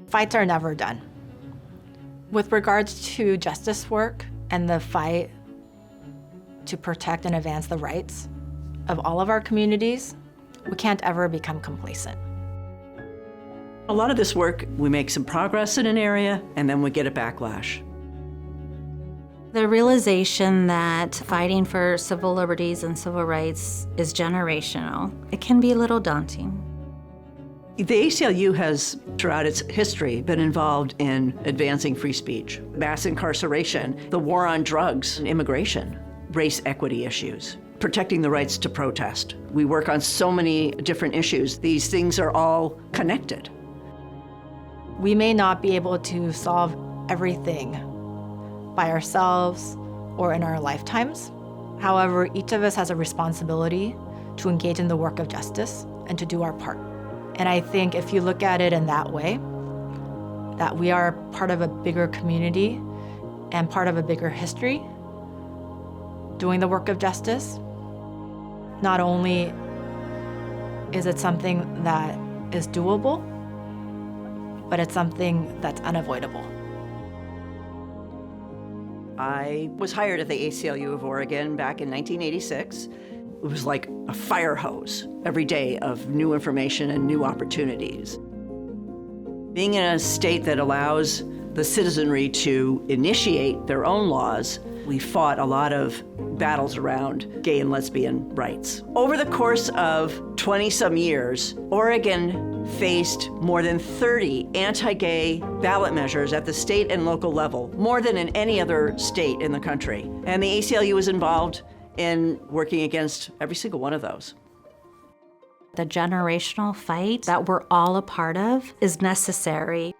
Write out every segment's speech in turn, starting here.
Fights are never done. With regards to justice work and the fight to protect and advance the rights of all of our communities, we can't ever become complacent. A lot of this work, we make some progress in an area and then we get a backlash. The realization that fighting for civil liberties and civil rights is generational, it can be a little daunting. The ACLU has, throughout its history, been involved in advancing free speech, mass incarceration, the war on drugs, and immigration, race equity issues, protecting the rights to protest. We work on so many different issues. These things are all connected. We may not be able to solve everything by ourselves or in our lifetimes. However, each of us has a responsibility to engage in the work of justice and to do our part. And I think if you look at it in that way, that we are part of a bigger community and part of a bigger history doing the work of justice, not only is it something that is doable, but it's something that's unavoidable. I was hired at the ACLU of Oregon back in 1986. It was like a fire hose every day of new information and new opportunities. Being in a state that allows the citizenry to initiate their own laws, we fought a lot of battles around gay and lesbian rights. Over the course of 20-some years, Oregon faced more than 30 anti-gay ballot measures at the state and local level, more than in any other state in the country. And the ACLU was involved in working against every single one of those. The generational fight that we're all a part of is necessary.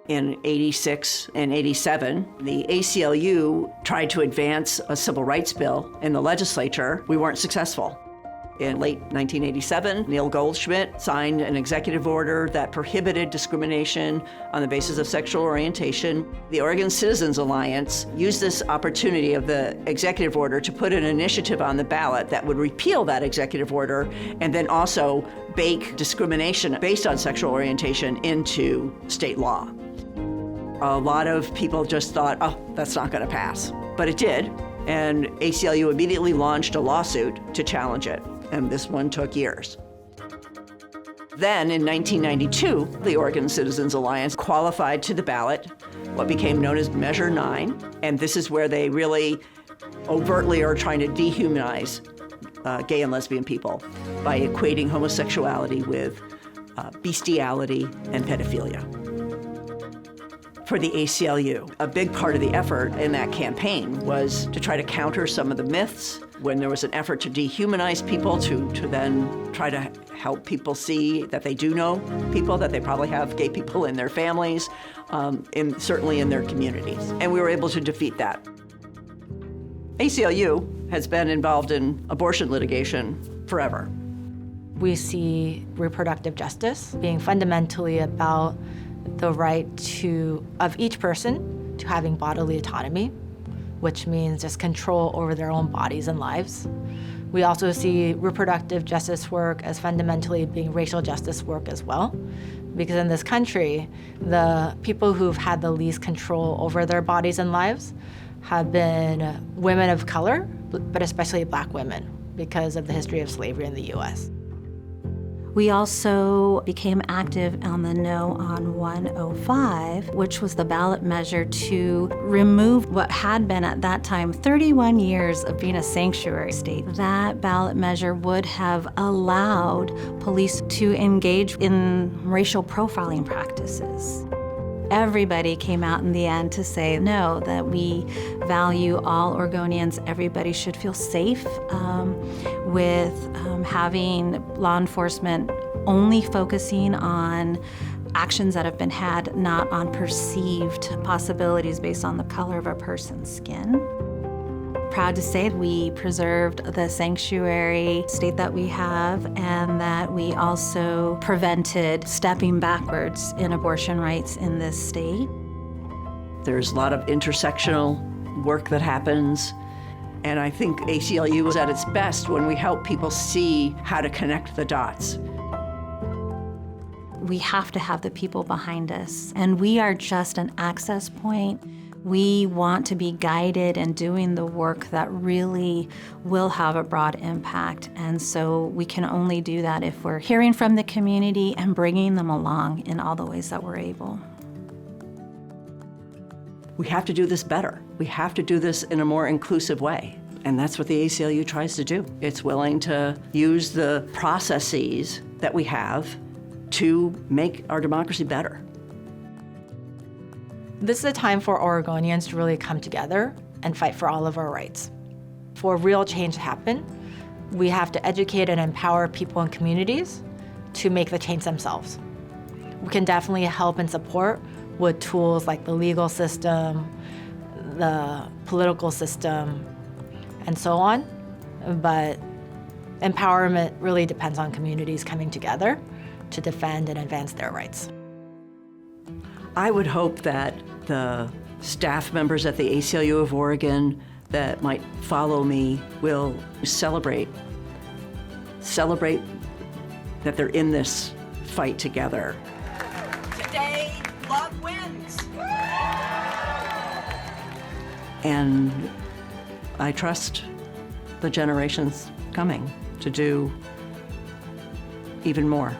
In 86 and 87, the ACLU tried to advance a civil rights bill in the legislature. We weren't successful. In late 1987, Neil Goldschmidt signed an executive order that prohibited discrimination on the basis of sexual orientation. The Oregon Citizens Alliance used this opportunity of the executive order to put an initiative on the ballot that would repeal that executive order and then also bake discrimination based on sexual orientation into state law. A lot of people just thought, oh, that's not going to pass. But it did, and ACLU immediately launched a lawsuit to challenge it. And this one took years. Then in 1992, the Oregon Citizens Alliance qualified to the ballot what became known as Measure 9. And this is where they really overtly are trying to dehumanize gay and lesbian people by equating homosexuality with bestiality and pedophilia. For the ACLU, a big part of the effort in that campaign was to try to counter some of the myths. When there was an effort to dehumanize people, to then try to help people see that they do know people, that they probably have gay people in their families, certainly in their communities. And we were able to defeat that. ACLU has been involved in abortion litigation forever. We see reproductive justice being fundamentally about the right of each person to having bodily autonomy, which means just control over their own bodies and lives. We also see reproductive justice work as fundamentally being racial justice work as well, because in this country, the people who've had the least control over their bodies and lives have been women of color, but especially Black women, because of the history of slavery in the US. We also became active on the No on 105, which was the ballot measure to remove what had been at that time 31 years of being a sanctuary state. That ballot measure would have allowed police to engage in racial profiling practices. Everybody came out in the end to say no, that we value all Oregonians. Everybody should feel safe with having law enforcement only focusing on actions that have been had, not on perceived possibilities based on the color of a person's skin. Proud to say we preserved the sanctuary state that we have, and that we also prevented stepping backwards in abortion rights in this state. There's a lot of intersectional work that happens, and I think ACLU is at its best when we help people see how to connect the dots. we have to have the people behind us. And we are just an access point. We want to be guided in doing the work that really will have a broad impact. And so we can only do that if we're hearing from the community and bringing them along in all the ways that we're able. We have to do this better. We have to do this in a more inclusive way. And that's what the ACLU tries to do. It's willing to use the processes that we have to make our democracy better. This is a time for Oregonians to really come together and fight for all of our rights. For real change to happen, we have to educate and empower people and communities to make the change themselves. We can definitely help and support with tools like the legal system, the political system, and so on. But empowerment really depends on communities coming together to defend and advance their rights. I would hope that the staff members at the ACLU of Oregon that might follow me will celebrate that they're in this fight together. Today, love wins. And I trust the generations coming to do even more.